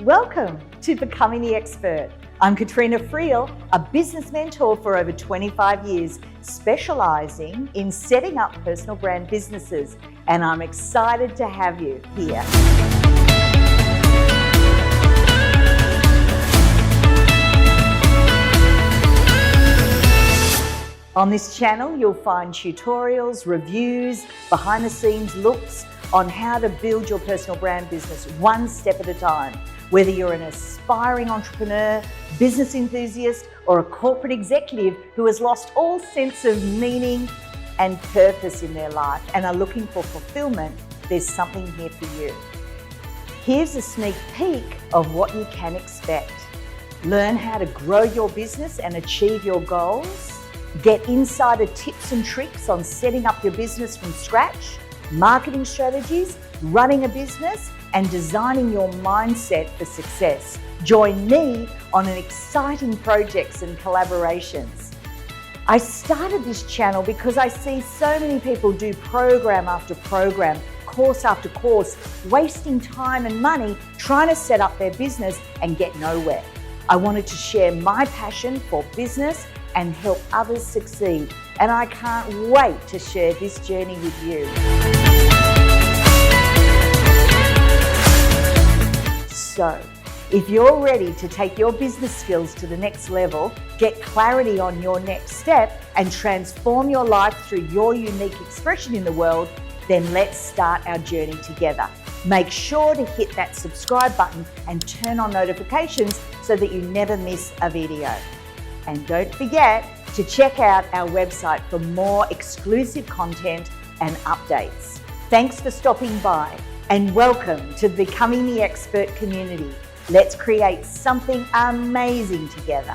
Welcome to Becoming the Expert. I'm Katrena Friel, a business mentor for over 25 years, specializing in setting up personal brand businesses, and I'm excited to have you here. On this channel, you'll find tutorials, reviews, behind-the-scenes looks on how to build your personal brand business one step at a time. Whether you're an aspiring entrepreneur, business enthusiast, or a corporate executive who has lost all sense of meaning and purpose in their life and are looking for fulfillment, there's something here for you. Here's a sneak peek of what you can expect. Learn how to grow your business and achieve your goals. Get insider tips and tricks on setting up your business from scratch, marketing strategies, running a business, and designing your mindset for success. Join me on an exciting projects and collaborations. I started this channel because I see so many people do program after program, course after course, wasting time and money trying to set up their business and get nowhere. I wanted to share my passion for business and help others succeed. And I can't wait to share this journey with you. So, if you're ready to take your business skills to the next level, get clarity on your next step, and transform your life through your unique expression in the world, then let's start our journey together. Make sure to hit that subscribe button and turn on notifications so that you never miss a video. And don't forget to check out our website for more exclusive content and updates. Thanks for stopping by, and welcome to Becoming the Expert community. Let's create something amazing together.